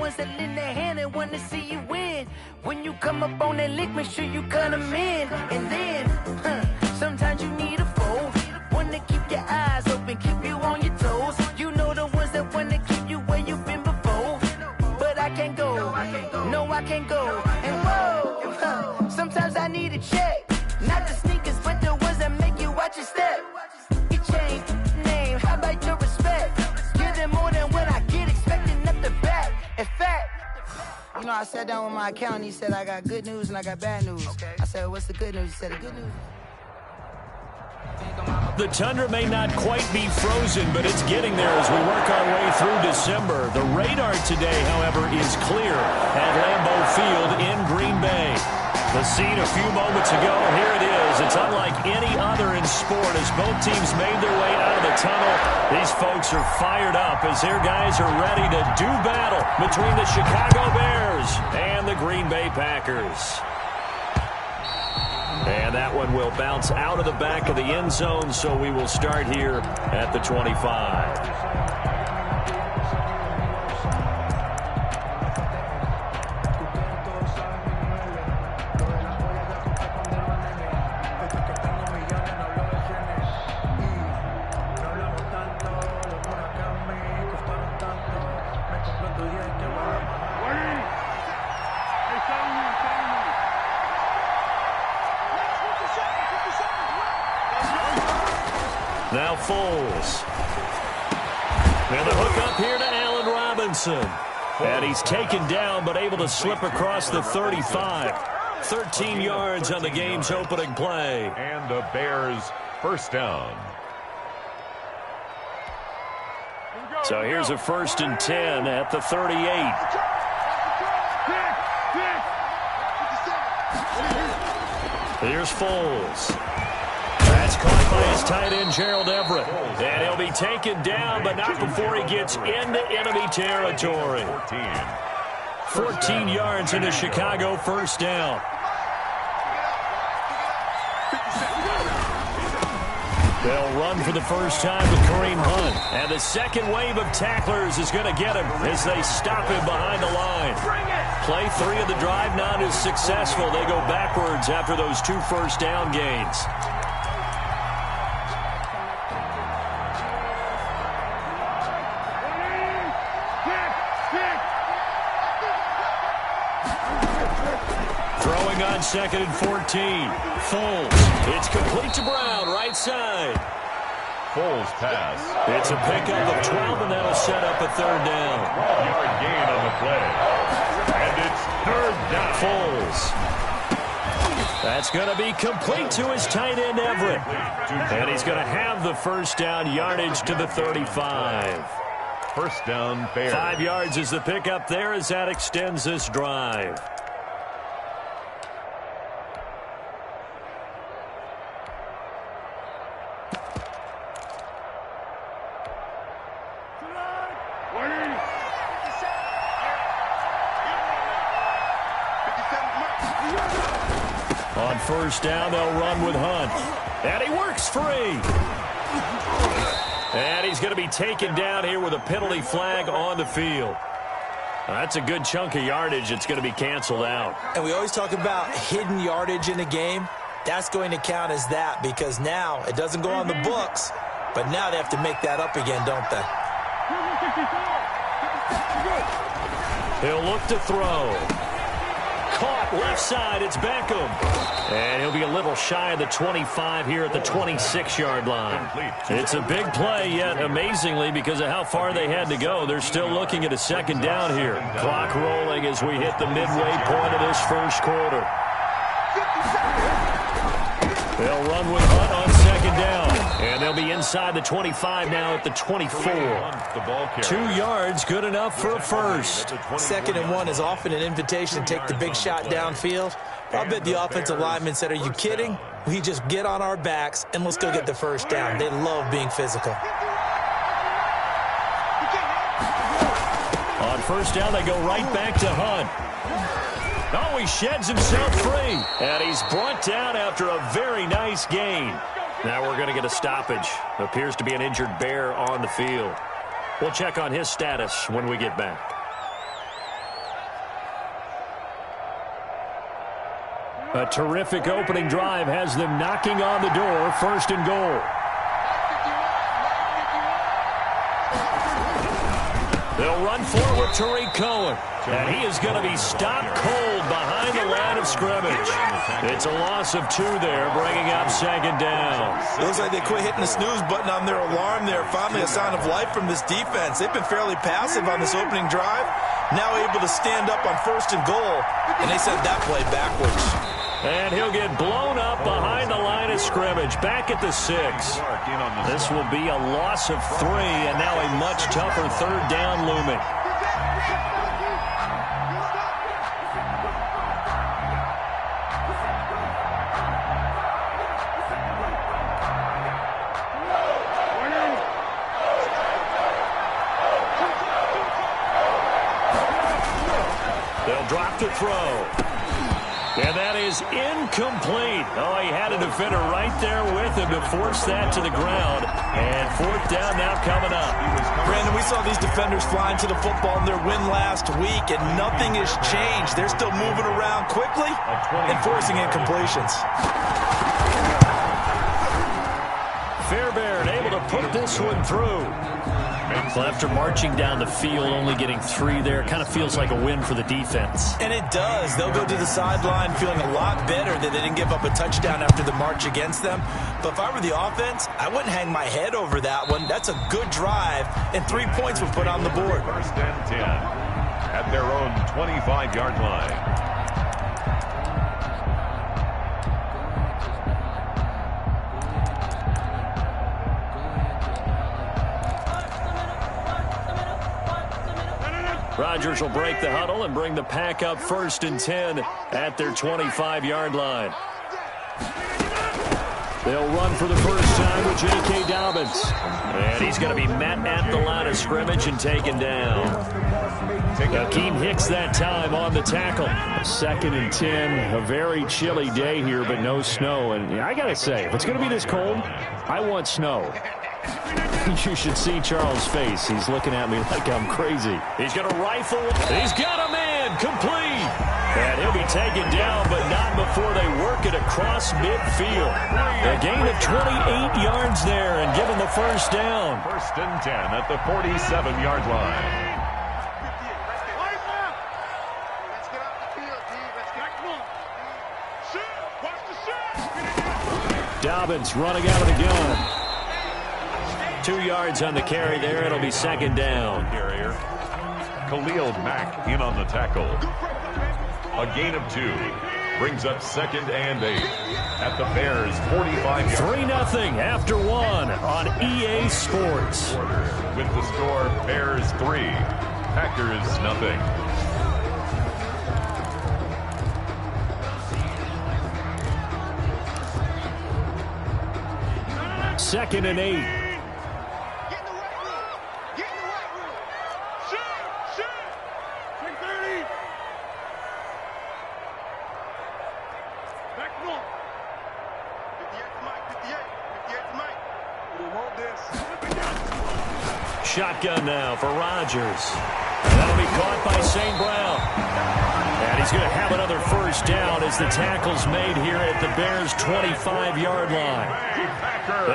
ones that lend their hand and want to see you win. When you come up on that lick, make sure you cut them in. And then, sometimes you need a foe, one to keep your eyes open, keep you on your toes. You know the ones that want to keep you where you've been before. But I can't go, no I can't go. And whoa, sometimes I need a check. Not the sneakers, but the ones that make you watch your step. Your chain, name, how about your respect? Give them more than what I get, expecting up the back. In fact, you know, I sat down with my accountant, he said I got good news and I got bad news. I said, what's the good news? He said, the good news. The tundra may not quite be frozen, but it's getting there as we work our way through December. The radar today, however, is clear at Lambeau Field in Green Bay. The scene a few moments ago, here it is. It's unlike any other in sport as both teams made their way out of the tunnel. These folks are fired up as their guys are ready to do battle between the Chicago Bears and the Green Bay Packers. And that one will bounce out of the back of the end zone, so we will start here at the 25. Now Foles. And the hook up here to Allen Robinson. And he's taken down but able to slip across the 35. 13 yards on the game's opening play. And the Bears first down. So here's a 1st and 10 at the 38. Here's Foles. That's caught by his tight end, Gerald Everett. And he'll be taken down, but not before he gets into enemy territory. 14 yards into Chicago, first down. They'll run for the first time with Kareem Hunt. And the second wave of tacklers is going to get him as they stop him behind the line. Play 3 of the drive not as successful. They go backwards after those 2 first down gains. Throwing on 2nd and 14. Foles. It's complete to Brown, right side. Foles pass. It's a pickup of 12, and that'll set up a 3rd down. 12-yard gain on the play. And it's 3rd down. Foles. That's going to be complete to his tight end, Everett. And he's going to have the first down, yardage to the 35. First down, Bears. 5 yards is the pickup there as that extends this drive. On first down, they'll run with Hunt. And he works free. And he's going to be taken down here with a penalty flag on the field. That's a good chunk of yardage. It's going to be canceled out. And we always talk about hidden yardage in the game. That's going to count as that because now it doesn't go on the books, but now they have to make that up again, don't they? He'll look to throw. Caught left side. It's Beckham. And he'll be a little shy of the 25 here at the 26-yard line. It's a big play, yet amazingly, because of how far they had to go, they're still looking at a 2nd down here. Clock rolling as we hit the midway point of this first quarter. They'll run with Hunt on 2nd down. And they'll be inside the 25 now at the 24. 2 yards, good enough for a first. 2nd and 1 is often an invitation to take the big shot downfield. I bet the offensive lineman said, are you kidding? We just get on our backs and let's go get the first down. They love being physical. On first down, they go right back to Hunt. Oh, he sheds himself free. And he's brought down after a very nice gain. Now we're going to get a stoppage. Appears to be an injured Bear on the field. We'll check on his status when we get back. A terrific opening drive has them knocking on the door, 1st and goal. They'll run forward to Tariq Cohen. And he is going to be stopped cold behind the line of scrimmage. It's a loss of 2 there, bringing up 2nd down. It looks like they quit hitting the snooze button on their alarm there. Finally a sign of life from this defense. They've been fairly passive on this opening drive. Now able to stand up on 1st and goal. And they sent that play backwards. And he'll get blown up behind the line of scrimmage, back at the 6. This will be a loss of 3, and now a much tougher 3rd down looming. They'll drop to throw. And that is incomplete. Oh, he had a defender right there with him to force that to the ground. And 4th down now coming up. Brandon, we saw these defenders flying to the football in their win last week, and nothing has changed. They're still moving around quickly and forcing incompletions. Fairbairn able to put this one through. Well, after marching down the field, only getting 3 there, kind of feels like a win for the defense. And it does. They'll go to the sideline feeling a lot better that they didn't give up a touchdown after the march against them. But if I were the offense, I wouldn't hang my head over that one. That's a good drive, and 3 points were put on the board. 1st and 10 at their own 25-yard line. Rodgers will break the huddle and bring the pack up 1st and 10 at their 25-yard line. They'll run for the first time with J.K. Dobbins. And he's going to be met at the line of scrimmage and taken down. Akeem Hicks that time on the tackle. 2nd and 10. A very chilly day here, but no snow. And I got to say, if it's going to be this cold, I want snow. You should see Charles' face. He's looking at me like I'm crazy. He's going to rifle. He's got a man complete. And he'll be taken down, but not before they work it across midfield. A gain of 28 yards there and given the 1st down. 1st and 10 at the 47-yard line. Dobbins running out of the gun. 2 yards on the carry there. It'll be 2nd down. Carrier. Khalil Mack in on the tackle. A gain of 2. Brings up 2nd and 8 at the Bears' 45-yard line. 3-0 after 1 on EA Sports. With the score, Bears 3, Packers 0. 2nd and 8. Shotgun now for Rodgers. That'll be caught by St. Brown. And he's going to have another 1st down as the tackle's made here at the Bears' 25-yard line.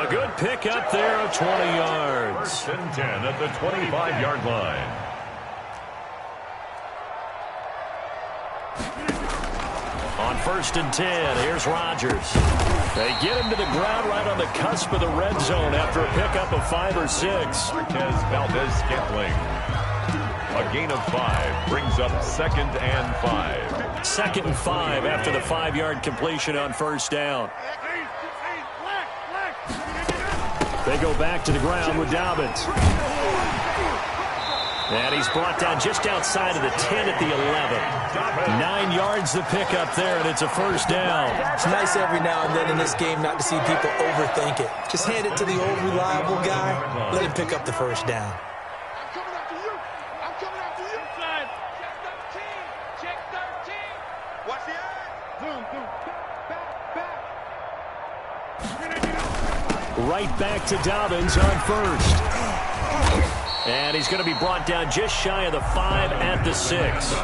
A good pick up there of 20 yards. 1st and 10 at the 25-yard line. On 1st and 10, here's Rodgers. They get him to the ground right on the cusp of the red zone after a pickup of 5 or 6. Marquez Valdez-Scantling. A gain of 5 brings up 2nd and 5. 2nd and 5 after the 5-yard completion on 1st down. They go back to the ground with Dobbins. And he's brought down just outside of the 10 at the 11. 9 yards the pickup there, and it's a 1st down. It's nice every now and then in this game not to see people overthink it. Just hand it to the old reliable guy. Let him pick up the 1st down. Right back to Dobbins on 1st. And he's going to be brought down just shy of the 5 at the 6.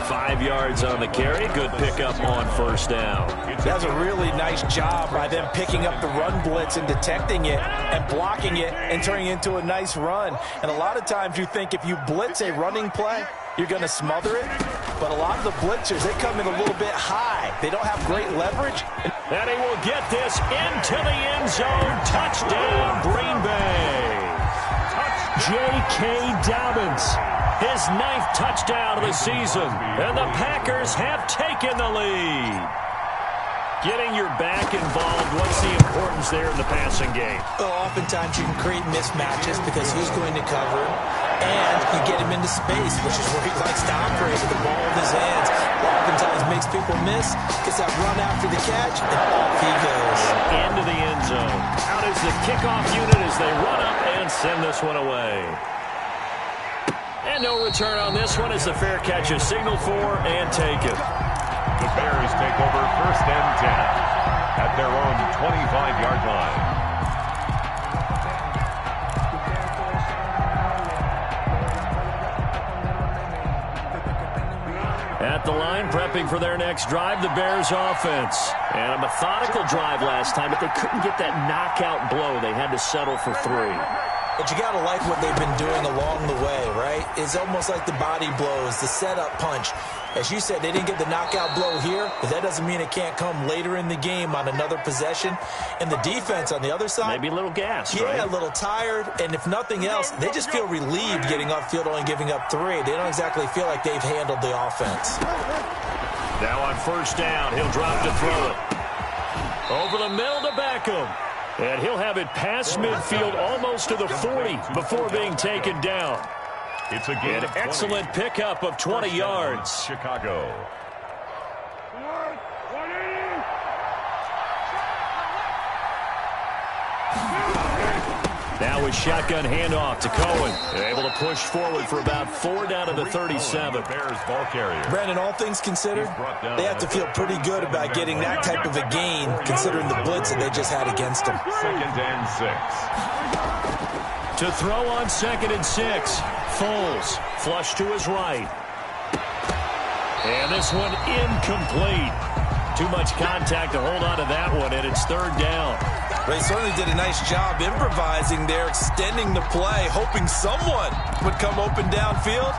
5 yards on the carry. Good pickup on first down. That's a really nice job by them picking up the run blitz and detecting it and blocking it and turning it into a nice run. And a lot of times you think if you blitz a running play, you're going to smother it. But a lot of the blitzers, they come in a little bit high. They don't have great leverage. And he will get this into the end zone. Touchdown, Green Bay. J.K. Dobbins, his 9th touchdown of the season. And the Packers have taken the lead. Getting your back involved, what's the importance there in the passing game? Well, oftentimes you can create mismatches because who's going to cover, and you get him into space, which is where he likes to operate with the ball in his hands. Oftentimes makes people miss, gets that run after the catch, and off he goes. Into the end zone. Out is the kickoff unit as they run up and send this one away. And no return on this one as the fair catch is signaled for and taken. The Bears take over 1st and 10 at their own 25-yard line. At the line, prepping for their next drive, the Bears offense. And a methodical drive last time, but they couldn't get that knockout blow. They had to settle for 3. But you got to like what they've been doing along the way, right? It's almost like the body blows, the setup punch. As you said, they didn't get the knockout blow here, but that doesn't mean it can't come later in the game on another possession. And the defense on the other side, maybe a little gassed, yeah, right? a little tired. And if nothing else, they just feel relieved getting upfield, only giving up 3. They don't exactly feel like they've handled the offense. Now on first down, he'll drop to throw it. Over the middle to Beckham. And he'll have it past midfield almost to the 40 before being taken down. It's a gain. An excellent pickup of 20 yards. Chicago. Now with shotgun handoff to Cohen. They're able to push forward for about 4 down to the 37. Bears ball carrier. Brandon, all things considered, they have to feel pretty good about getting that type of a gain, considering the blitz that they just had against them. 2nd and 6. To throw on 2nd and 6. Foles, flush to his right. And this one incomplete. Too much contact to hold on to that one, and it's 3rd down. They certainly did a nice job improvising there, extending the play, hoping someone would come open downfield,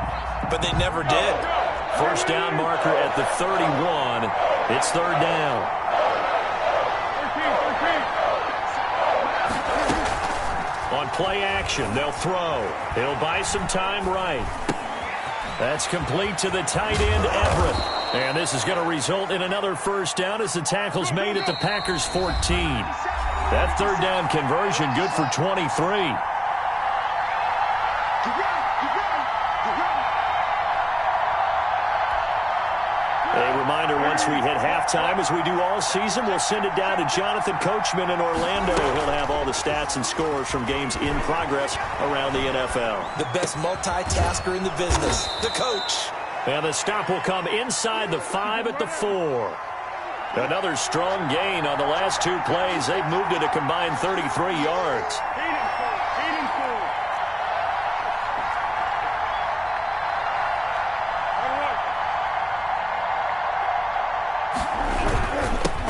but they never did. First down marker at the 31. It's 3rd down. On play action, they'll throw. They'll buy some time right. That's complete to the tight end, Everett. And this is going to result in another first down as the tackle's made at the Packers' 14. That 3rd down conversion good for 23. A reminder, once we hit halftime, as we do all season, we'll send it down to Jonathan Coachman in Orlando. He'll have all the stats and scores from games in progress around the NFL. The best multitasker in the business, the coach. And the stop will come inside the 5 at the 4. Another strong gain on the last 2 plays. They've moved it a combined 33 yards.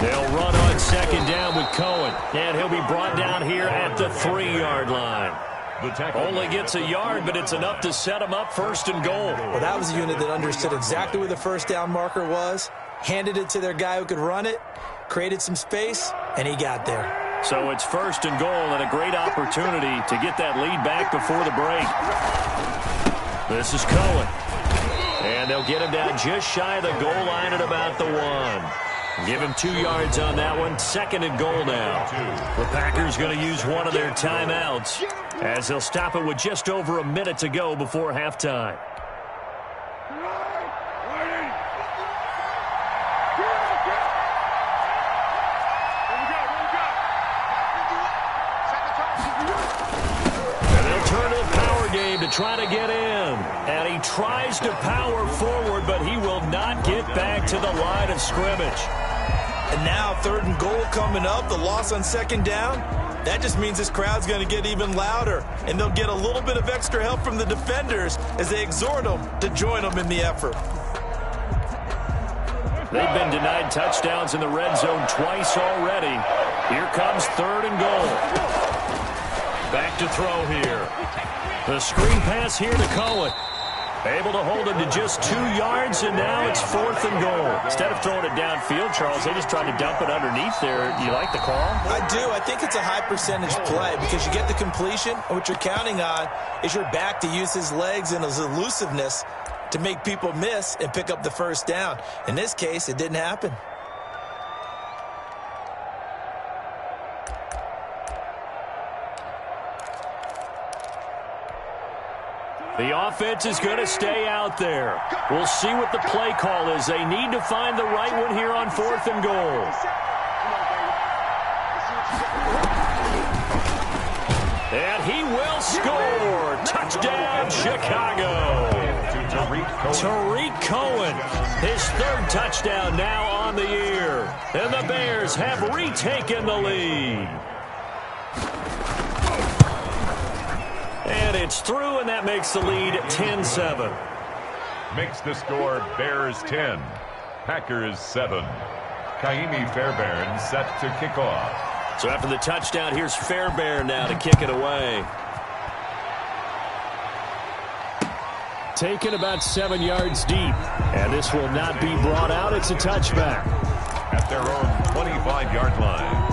They'll run on 2nd down with Cohen. And he'll be brought down here at the 3-yard line. Only gets a yard, but it's enough to set him up 1st and goal. Well, that was a unit that understood exactly where the first down marker was, handed it to their guy who could run it, created some space, and he got there. So it's 1st and goal and a great opportunity to get that lead back before the break. This is Cohen. And they'll get him down just shy of the goal line at about the 1. Give him 2 yards on that one. 2nd and goal now. The Packers going to use one of their timeouts as they'll stop it with just over a minute to go before halftime. And they'll turn to the power game to try to get in. And he tries to power forward, but he will not get back to the line of scrimmage. And now 3rd and goal coming up. The loss on 2nd down. That just means this crowd's going to get even louder, and they'll get a little bit of extra help from the defenders as they exhort them to join them in the effort. They've been denied touchdowns in the red zone twice already. Here comes 3rd and goal. Back to throw here. The screen pass here to Cohen. Able to hold him to just 2 yards, and now it's 4th and goal. Instead of throwing it downfield, Charles, they just tried to dump it underneath there. Do you like the call? I do. I think it's a high-percentage play because you get the completion, and what you're counting on is your back to use his legs and his elusiveness to make people miss and pick up the first down. In this case, it didn't happen. The offense is going to stay out there. We'll see what the play call is. They need to find the right one here on 4th and goal. And he will score. Touchdown, Chicago. Tariq Cohen, his 3rd touchdown now on the year. And the Bears have retaken the lead. And it's through, and that makes the lead 10-7. Makes the score Bears 10, Packers 7. Kaimi Fairbairn set to kick off. So after the touchdown, here's Fairbairn now to kick it away. Taken about 7 yards deep, and this will not be brought out. It's a touchback. At their own 25-yard line.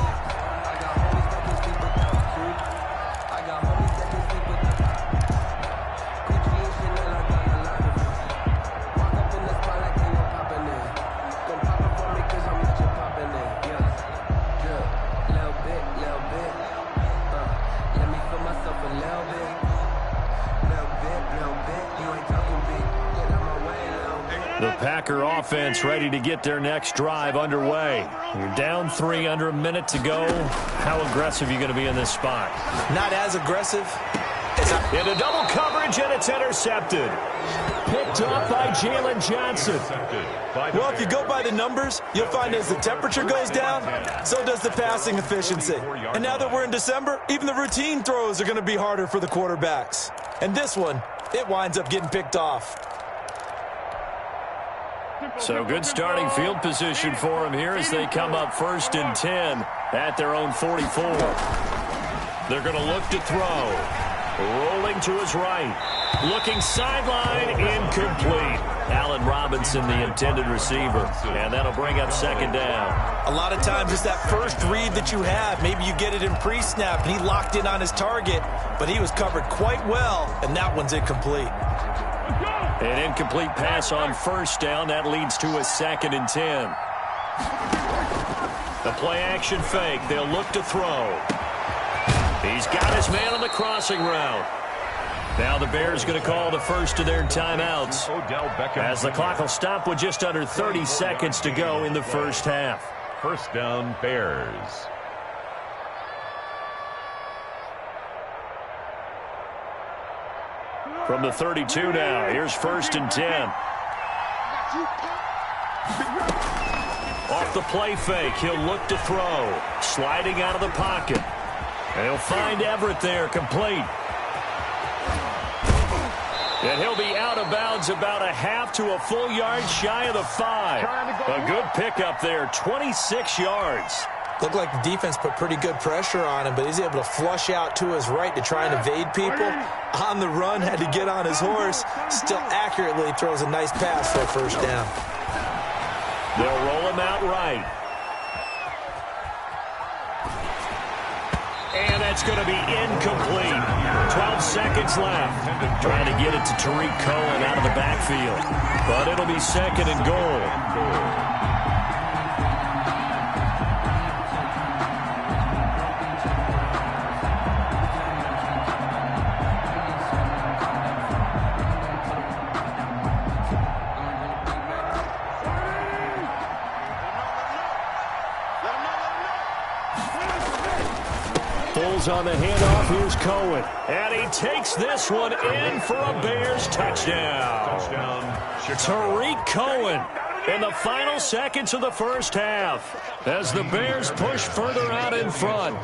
The Packer offense ready to get their next drive underway. You're down 3 under a minute to go. How aggressive are you going to be in this spot? Not as aggressive. Into double coverage, and it's intercepted. Picked up by Jalen Johnson. Well, if you go by the numbers, you'll find as the temperature goes down, so does the passing efficiency. And now that we're in December, even the routine throws are going to be harder for the quarterbacks. And this one, it winds up getting picked off. So good starting field position for them here as they come up 1st and 10 at their own 44. They're going to look to throw. Rolling to his right. Looking sideline, incomplete. Allen Robinson, the intended receiver. And that'll bring up 2nd down. A lot of times it's that first read that you have. Maybe you get it in pre-snap, and he locked in on his target, but he was covered quite well, and that one's incomplete. An incomplete pass on 1st down. That leads to a 2nd and 10. The play-action fake. They'll look to throw. He's got his man on the crossing route. Now the Bears going to call the first of their timeouts as the clock will stop with just under 30 seconds to go in the first half. 1st down, Bears. From the 32 now, here's 1st and 10. Off the play fake, he'll look to throw. Sliding out of the pocket. And he'll find Everett there, complete. And he'll be out of bounds about a half to a full yard shy of the 5. A good pickup there, 26 yards. Looked like the defense put pretty good pressure on him, but he's able to flush out to his right to try and evade people. On the run, had to get on his horse. Still accurately throws a nice pass for a 1st down. They'll roll him out right. And that's going to be incomplete. 12 seconds left. Trying to get it to Tariq Cohen out of the backfield. But it'll be 2nd and goal. On the handoff, here's Cohen. And he takes this one in for a Bears touchdown. Tariq Cohen in the final seconds of the first half as the Bears push further out in front.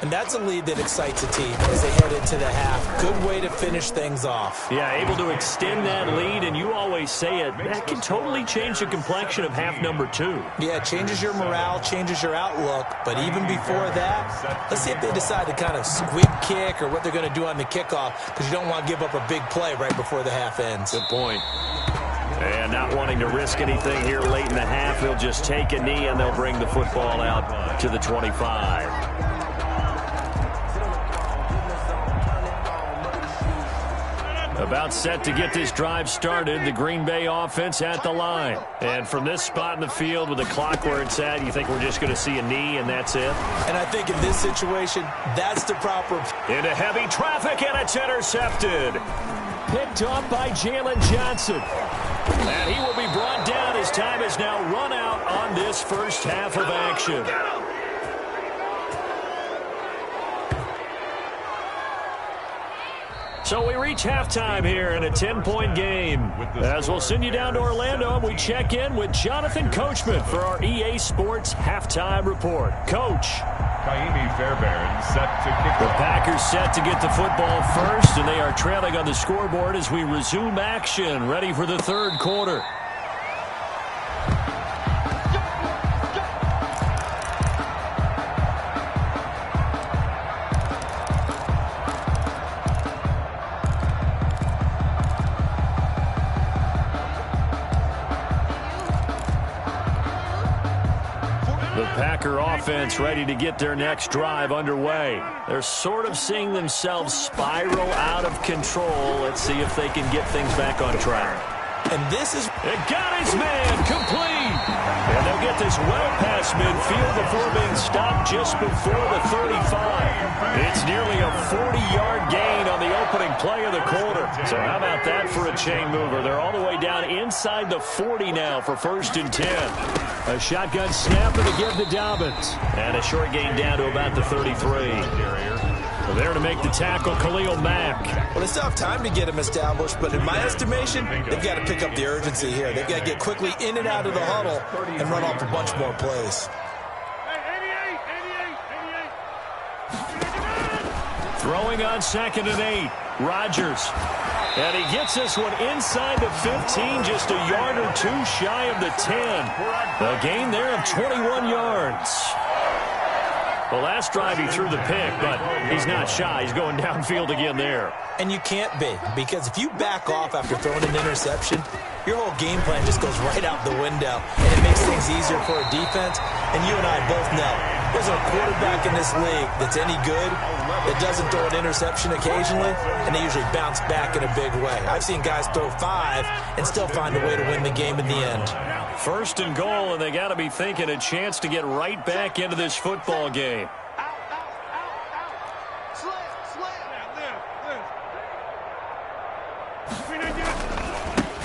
And that's a lead that excites a team as they head into the half. Good way to finish things off. Yeah, able to extend that lead, and you always say it, that can totally change the complexion of half number 2. Yeah, it changes your morale, changes your outlook. But even before that, let's see if they decide to kind of squib kick or what they're going to do on the kickoff, because you don't want to give up a big play right before the half ends. Good point. And not wanting to risk anything here late in the half, they'll just take a knee and they'll bring the football out to the 25. About set to get this drive started, the Green Bay offense at the line. And from this spot in the field with the clock where it's at, you think we're just going to see a knee and that's it? And I think in this situation, that's the proper... Into heavy traffic, and it's intercepted. Picked off by Jalen Johnson. And he will be brought down as time is now run out on this first half of action. So we reach halftime here in a 10-point game. As we'll send you down to Orlando, and we check in with Jonathan Coachman for our EA Sports Halftime Report. Coach. Kaimi Fairbairn set to kick The Packers set to get the football first, and they are trailing on the scoreboard as we resume action, ready for the third quarter. Packer offense ready to get their next drive underway. They're sort of seeing themselves spiral out of control. Let's see if they can get things back on track. And this is... It got his man complete. And they'll get this well past midfield before being stopped just before the 35. It's nearly a 40-yard gain on the opening play of the quarter. So how about that for a chain mover? They're all the way down inside the 40 now for 1st and 10. A shotgun snap and a give to Dobbins. And a short gain down to about the 33. There to make the tackle, Khalil Mack. Well, they still have time to get him established, but in my estimation, they've got to pick up the urgency here. They've got to get quickly in and out of the huddle and run off a bunch more plays. Throwing on 2nd and 8, Rodgers. And he gets this one inside the 15, just a yard or two shy of the 10. A gain there of 21 yards. The last drive he threw the pick, but he's not shy. He's going downfield again there. And you can't be, because if you back off after throwing an interception, your whole game plan just goes right out the window, and it makes things easier for a defense. And you and I both know there's a quarterback in this league that's any good that doesn't throw an interception occasionally, and they usually bounce back in a big way. I've seen guys throw 5 and still find a way to win the game in the end. 1st and goal, and they got to be thinking a chance to get right back into this football game.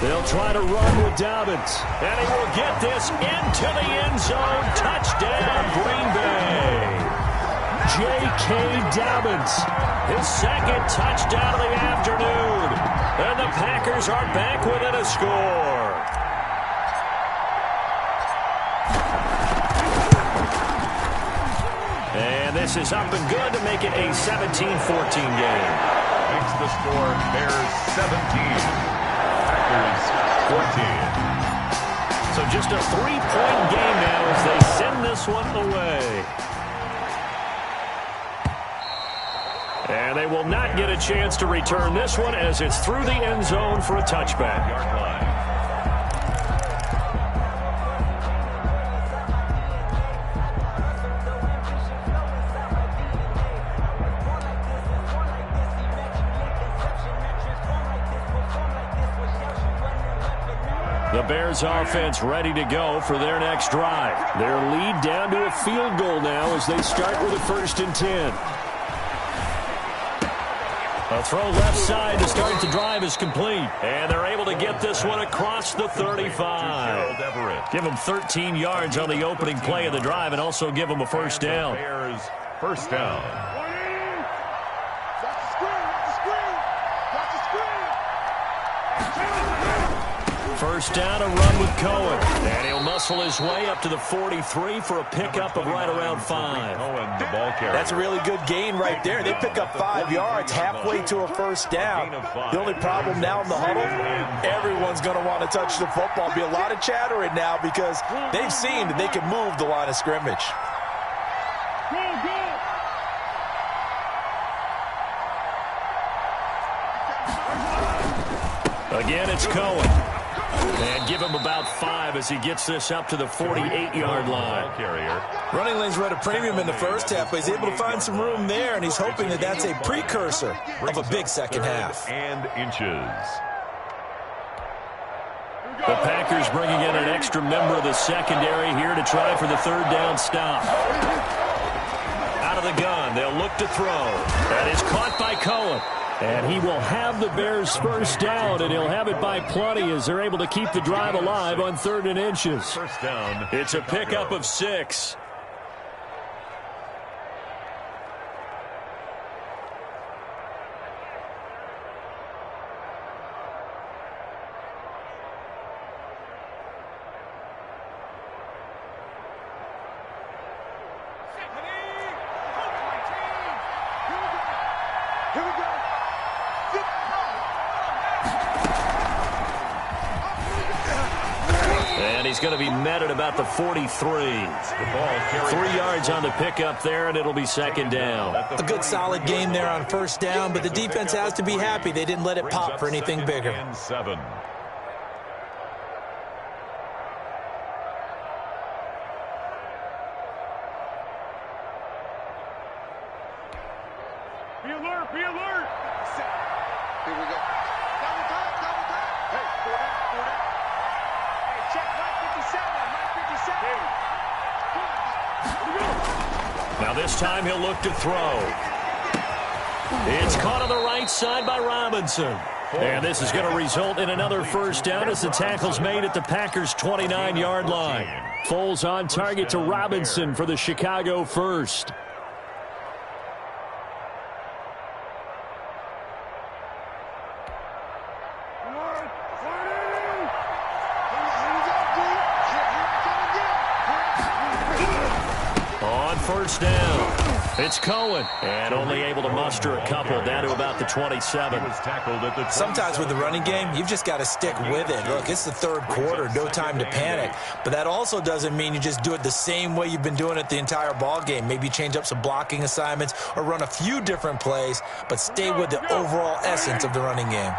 They'll try to run with Dobbins, and he will get this into the end zone. Touchdown, Green Bay. J.K. Dobbins, his 2nd touchdown of the afternoon. And the Packers are back within a score. And this is up and good to make it a 17-14 game. Makes the score Bears 17. Packers 14. So just a 3-point game now as they send this one away. And they will not get a chance to return this one as it's through the end zone for a touchback. Yard line. The Bears offense ready to go for their next drive. Their lead down to a field goal now as they start with a 1st and 10. A throw left side to start the drive is complete. And they're able to get this one across the 35. Give them 13 yards on the opening play of the drive and also give them a 1st down. Bears 1st down. first down, a run with Cohen. And he'll muscle his way up to the 43 for a pickup of right around 5. Cohen, the ball carrier. That's a really good gain right there. They pick up 5 yards halfway to a first down. The only problem now in the huddle, everyone's going to want to touch the football. Be a lot of chattering now because they've seen that they can move the line of scrimmage. Again, it's Cohen. And give him about 5 as he gets this up to the 48-yard line. Running lanes were at a premium in the first half, but he's able to find some room there, and he's hoping that that's a precursor of a big second half. And inches. The Packers bringing in an extra member of the secondary here to try for the third down stop. Out of the gun, they'll look to throw. That is caught by Cohen. And he will have the Bears first down, and he'll have it by plenty as they're able to keep the drive alive on 3rd and inches. First down. It's a pickup of 6. He's going to be met at about the 43. 3 yards on the pickup there, and it'll be second down. A good solid game there on first down, but the defense has to be happy they didn't let it pop for anything bigger. And 7. Be alert, be alert. Here we go. Double time. Hey, 40. Hey, check Mike 57. Now this time he'll look to throw. It's caught on the right side by Robinson. And this is going to result in another first down as the tackle's made at the Packers' 29-yard line. Foles on target to Robinson for the Chicago first. First down. It's Cohen. And only able to muster a couple down to about the 27. Sometimes with the running game, you've just got to stick with it. Look, it's the 3rd quarter, no time to panic. But that also doesn't mean you just do it the same way you've been doing it the entire ball game. Maybe change up some blocking assignments or run a few different plays, but stay with the overall essence of the running game.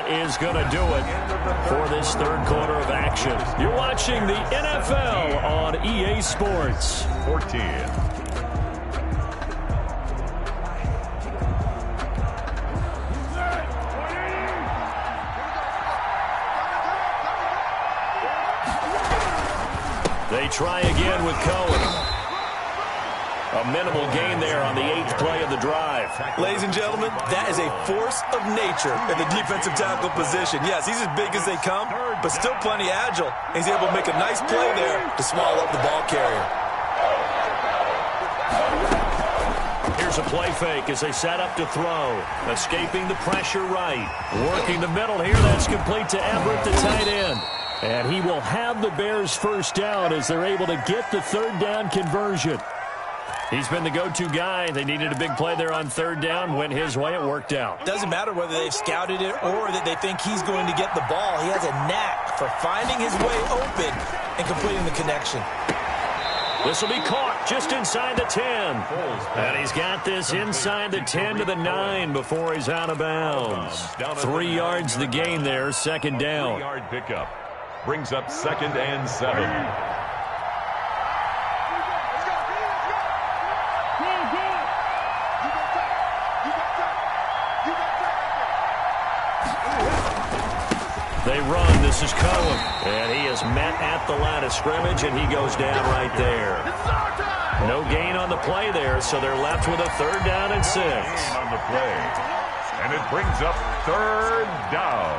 Is going to do it for this 3rd quarter of action. You're watching the NFL on EA Sports. 14. They try again with Cohen. A minimal gain there on the 8th play of the drive. Ladies and gentlemen, that is a force of nature in the defensive tackle position. Yes, he's as big as they come, but still plenty agile. He's able to make a nice play there to swallow up the ball carrier. Here's a play fake as they set up to throw. Escaping the pressure right. Working the middle here. That's complete to Everett, the tight end. And he will have the Bears first down as they're able to get the 3rd down conversion. He's been the go-to guy. They needed a big play there on 3rd down. Went his way. It worked out. Doesn't matter whether they've scouted it or that they think he's going to get the ball. He has a knack for finding his way open and completing the connection. This will be caught just inside the 10. And he's got this inside the 10 to the 9 before he's out of bounds. 3 yards the gain there, second down. 3-yard pickup. Brings up 2nd and 7. They run. This is Cohen. And he is met at the line of scrimmage, and he goes down right there. No gain on the play there, so they're left with a 3rd down and 6. On the play. And it brings up 3rd down.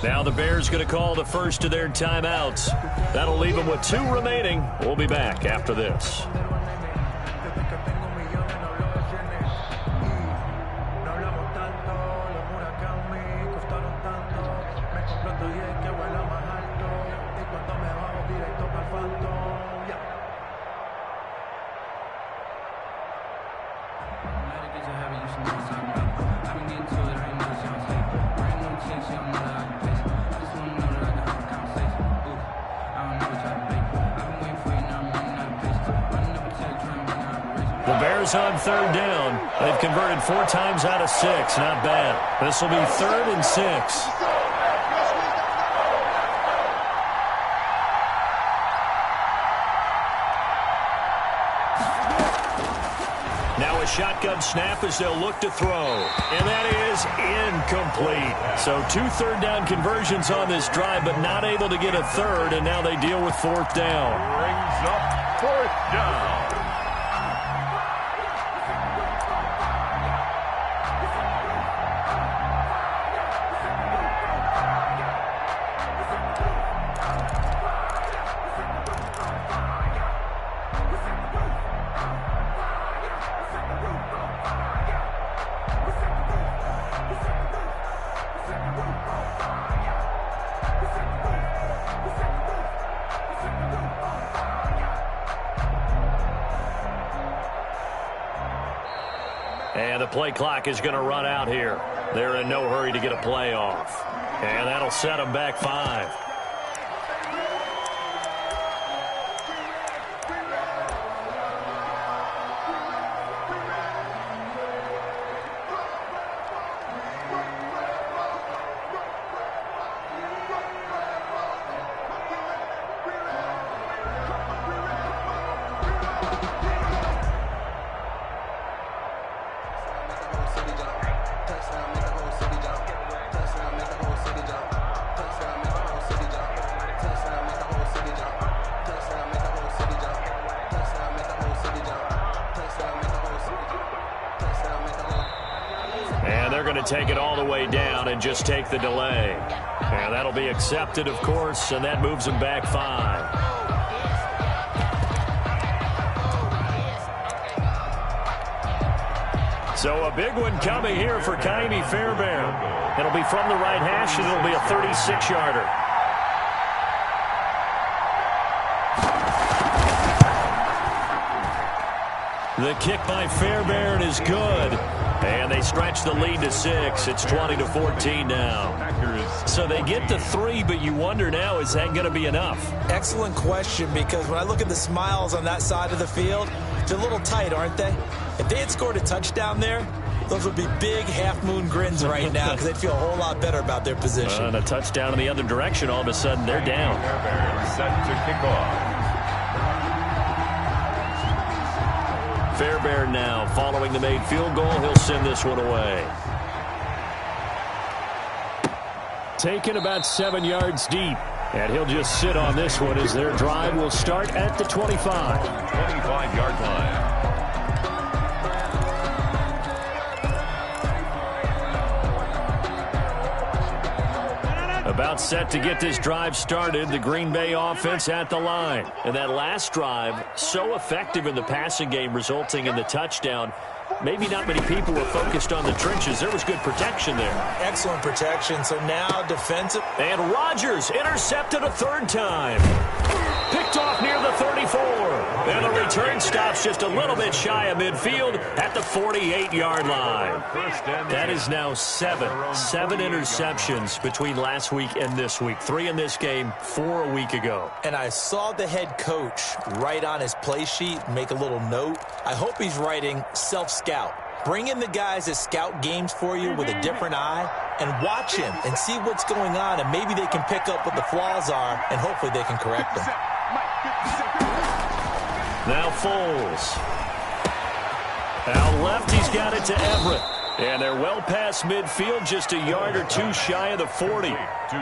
Now the Bears going to call the first of their timeouts. That'll leave them with 2 remaining. We'll be back after this. The Bears on 3rd down. They've converted 4 times out of 6. Not bad. This will be 3rd and 6. Now a shotgun snap as they'll look to throw. And that is incomplete. So 2 third down conversions on this drive, but not able to get a 3rd, and now they deal with 4th down. Brings up 4th down. And the play clock is going to run out here. They're in no hurry to get a play off. And that'll set them back 5. Take it all the way down and just take the delay. And that'll be accepted, of course, and that moves them back 5. So a big one coming here for Ka'imi Fairbairn. It'll be from the right hash, and it'll be a 36-yarder. The kick by Fairbairn is good. And they stretch the lead to 6. It's 20-14 now. So they get to 3, but you wonder now, is that going to be enough? Excellent question, because when I look at the smiles on that side of the field, they're a little tight, aren't they? If they had scored a touchdown there, those would be big half-moon grins right now because they'd feel a whole lot better about their position. And a touchdown in the other direction, all of a sudden they're down. Set to kick off. Fairbairn now, following the made field goal, he'll send this one away. Taken about 7 yards deep, and he'll just sit on this one as their drive will start at the 25. 25-yard line. About set to get this drive started, the Green Bay offense at the line. And that last drive, so effective in the passing game, resulting in the touchdown. Maybe not many people were focused on the trenches. There was good protection there. Excellent protection. So now defensive. And Rodgers intercepted a 3rd time. Picked off near the 34. And the return stops just a little bit shy of midfield at the 48-yard line. That is now 7 interceptions between last week and this week. 3 in this game, 4 a week ago. And I saw the head coach write on his play sheet, make a little note. I hope he's writing self-scout. Bring in the guys that scout games for you with a different eye and watch him and see what's going on, and maybe they can pick up what the flaws are, and hopefully they can correct them. Now Foles. Out left, he's got it to Everett. And they're well past midfield, just a yard or two shy of the 40.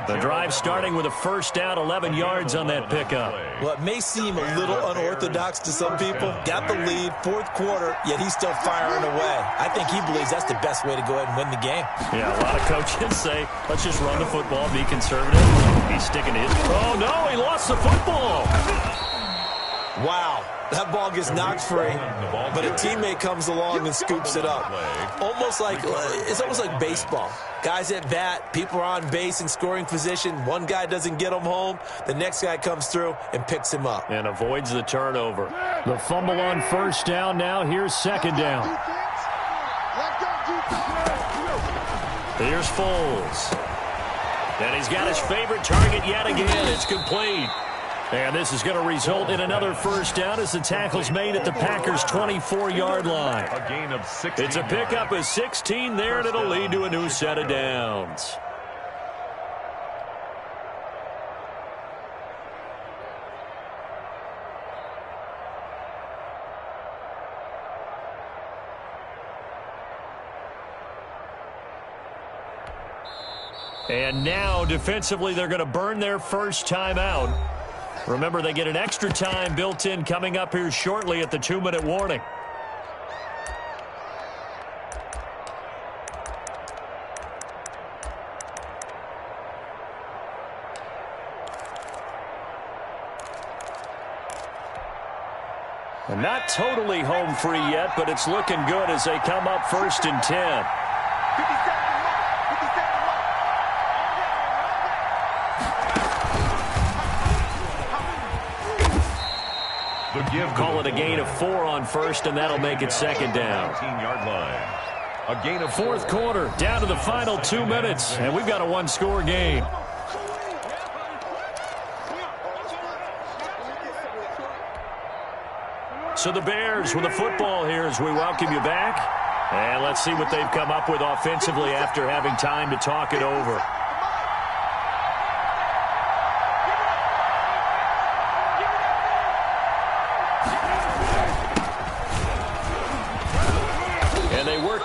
The drive starting with a first down, 11 yards on that pickup. Well, it may seem a little unorthodox to some people. Got the lead, fourth quarter, yet he's still firing away. I think he believes that's the best way to go ahead and win the game. Yeah, a lot of coaches say, let's just run the football, be conservative. He's sticking to his... Oh, no, he lost the football. Wow, that ball gets knocked free, but a teammate comes along and scoops it up. It's almost like baseball. Guys at bat, people are on base in scoring position. One guy doesn't get him home. The next guy comes through and picks him up. And avoids the turnover. The fumble on first down now. Here's second down. Here's Foles. And he's got his favorite target yet again. It's complete. And this is going to result in another first down as the tackle's made at the Packers' 24-yard line. A gain of 16. It's a pickup of 16 there, and it'll lead to a new set of downs. And now, defensively, they're going to burn their first time out. Remember, they get an extra time built in coming up here shortly at the 2-minute warning. And not totally home free yet, but it's looking good as they come up 1st and 10. Call it a gain of 4 on first, and that'll make it second down. 19-yard line. A gain of fourth quarter, down to the final 2 minutes, and we've got a one-score game. So the Bears with the football here as we welcome you back. And let's see what they've come up with offensively after having time to talk it over.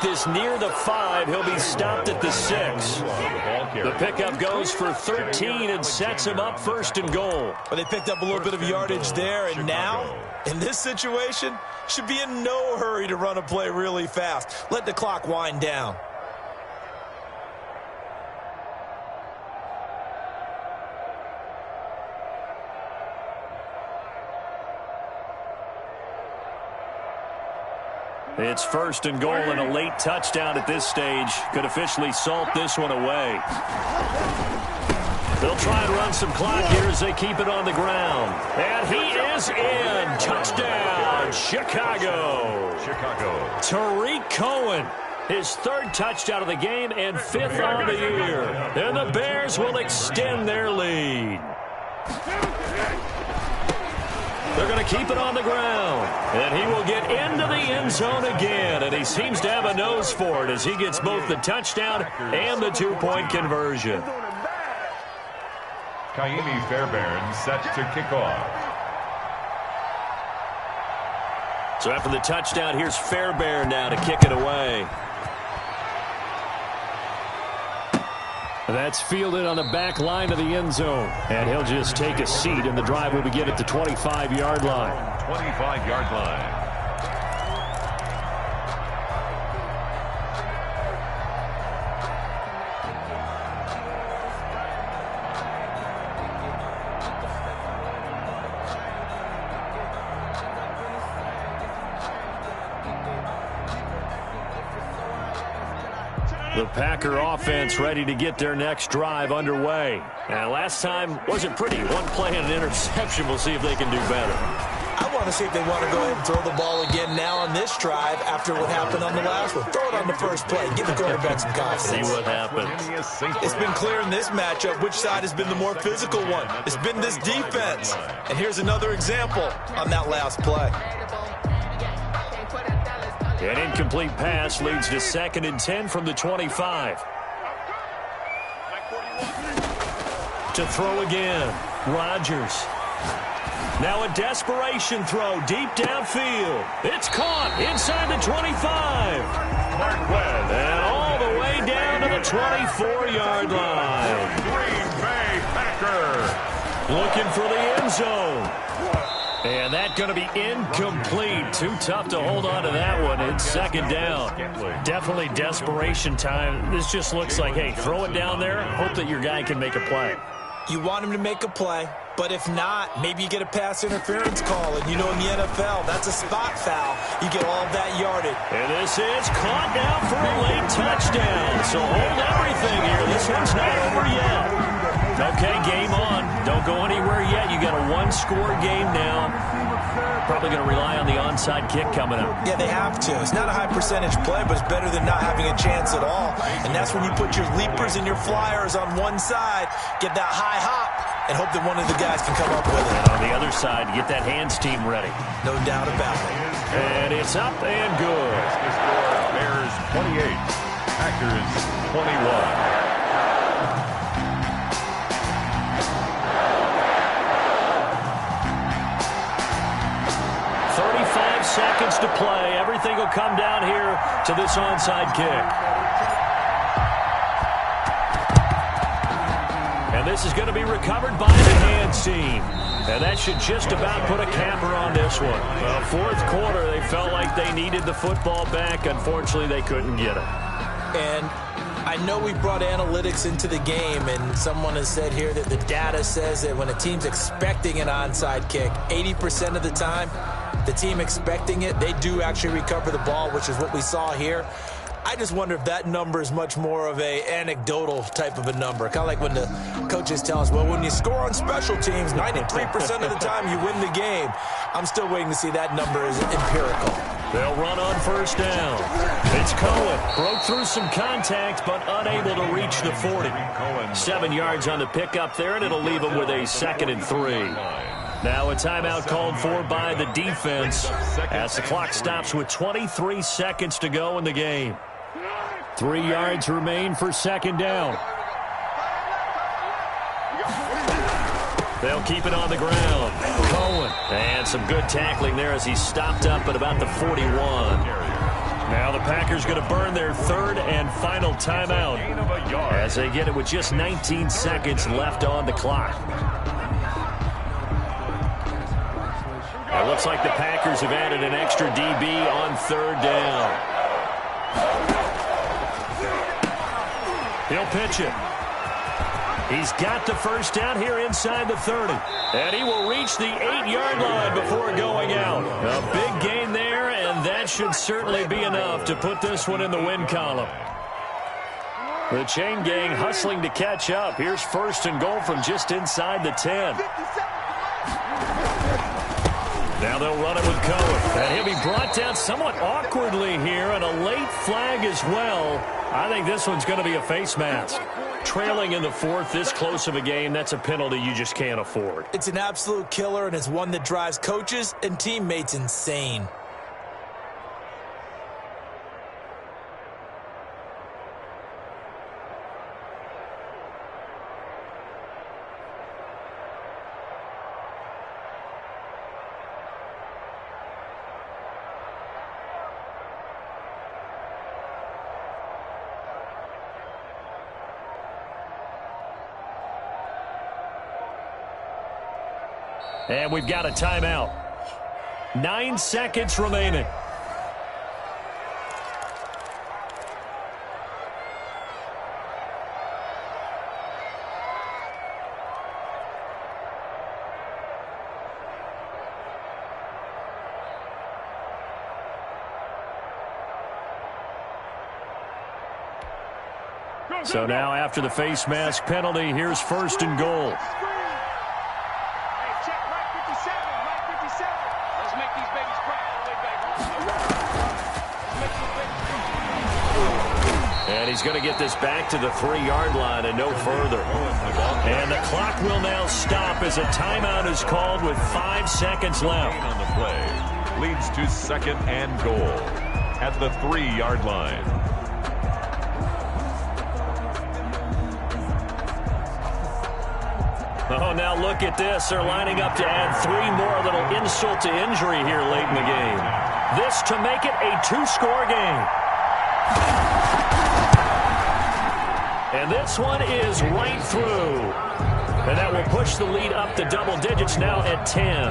This near the 5. He'll be stopped at the 6. The pickup goes for 13 and sets him up 1st and goal. But they picked up a little bit of yardage there, and now, in this situation, should be in no hurry to run a play really fast. Let the clock wind down. It's 1st and goal, and a late touchdown at this stage could officially salt this one away. They'll try and run some clock here as they keep it on the ground. And he is in. Touchdown, Chicago. Tariq Cohen, his 3rd touchdown of the game and 5th on the year. And the Bears will extend their lead. They're going to keep it on the ground. And he will get into the end zone again. And he seems to have a nose for it as he gets both the touchdown and the 2-point conversion. Kaimi Fairbairn set to kick off. So after the touchdown, here's Fairbairn now to kick it away. That's fielded on the back line of the end zone. And he'll just take a seat, and the drive will begin at the 25-yard line. 25-yard line. The Packer offense ready to get their next drive underway. And last time wasn't pretty. One play and an interception. We'll see if they can do better. I want to see if they want to go ahead and throw the ball again now on this drive after what happened on the last one. Throw it on the first play. Give the quarterback some confidence. See what happens. It's been clear in this matchup which side has been the more physical one. It's been this defense. And here's another example on that last play. An incomplete pass leads to 2nd and 10 from the 25. To throw again. Rodgers. Now a desperation throw deep downfield. It's caught inside the 25. And all the way down to the 24-yard line. Green Bay Packer. Looking for the end zone. And that's going to be incomplete. Too tough to hold on to that one. It's second down. Definitely desperation time. This just looks like, hey, throw it down there. Hope that your guy can make a play. You want him to make a play, but if not, maybe you get a pass interference call. And you know in the NFL, that's a spot foul. You get all of that yardage. And this is caught now for a late touchdown. So hold everything here. This one's not over yet. Okay, game on. Don't go anywhere yet. You got a one-score game now. Probably going to rely on the onside kick coming up. Yeah, they have to. It's not a high percentage play, but it's better than not having a chance at all. And that's when you put your leapers and your flyers on one side, get that high hop, and hope that one of the guys can come up with it. And on the other side, get that hands team ready. No doubt about it. And it's up and good. Bears 28, Packers 21. 35 seconds to play. Everything will come down here to this onside kick. And this is going to be recovered by the hands team. And that should just about put a capper on this one. Well, fourth quarter, they felt like they needed the football back. Unfortunately, they couldn't get it. And I know we brought analytics into the game, and someone has said here that the data says that when a team's expecting an onside kick, 80% of the time, the team expecting it, they do actually recover the ball, which is what we saw here. I just wonder if that number is much more of a anecdotal type of a number. Kind of like when the coaches tell us, well, when you score on special teams, 93% of the time you win the game. I'm still waiting to see that number is empirical. They'll run on first down. It's Cohen. Broke through some contact, but unable to reach the 40. 7 yards on the pickup there, and it'll leave him with a 2nd and 3. Now a timeout called for by the defense as the clock stops with 23 seconds to go in the game. 3 yards remain for second down. They'll keep it on the ground. Cohen. And some good tackling there as he stopped up at about the 41. Now the Packers going to burn their third and final timeout as they get it with just 19 seconds left on the clock. It looks like the Packers have added an extra DB on third down. He'll pitch it. He's got the first down here inside the 30. And he will reach the 8-yard line before going out. A big gain there, and that should certainly be enough to put this one in the win column. The chain gang hustling to catch up. Here's first and goal from just inside the 10. Now they'll run it with Cohen. And he'll be brought down somewhat awkwardly here, and a late flag as well. I think this one's going to be a face mask. Trailing in the fourth, this close of a game, that's a penalty you just can't afford. It's an absolute killer, and it's one that drives coaches and teammates insane. And we've got a timeout. 9 seconds remaining. So now after the face mask penalty, here's first and goal. And he's going to get this back to the 3-yard line and no further. And the clock will now stop as a timeout is called with 5 seconds left. On the play leads to second and goal at the 3-yard line. Oh, now look at this. They're lining up to add 3 more, a little insult to injury here late in the game. This to make it a 2-score game. And this one is right through. And that will push the lead up to double digits now at 10.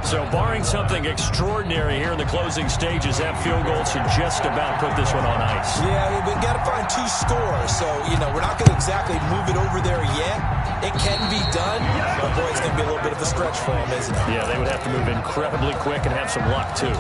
So barring something extraordinary here in the closing stages, that field goal should just about put this one on ice. Yeah, we got to find 2 scores. So, we're not going to exactly move it over there yet. It can be done. But, boy, it's going to be a little bit of a stretch for them, isn't it? Yeah, they would have to move incredibly quick and have some luck, too.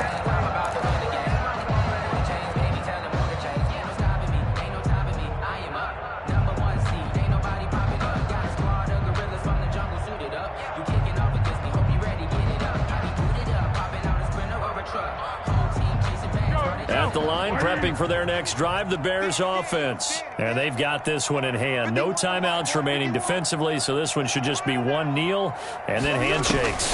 At the line, prepping for their next drive, the Bears offense. And they've got this one in hand. No timeouts remaining defensively, so this one should just be one kneel and then handshakes.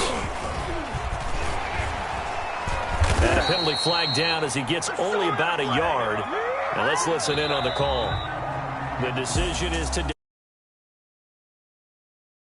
And a penalty flag down as he gets only about a yard. Now let's listen in on the call. The decision is to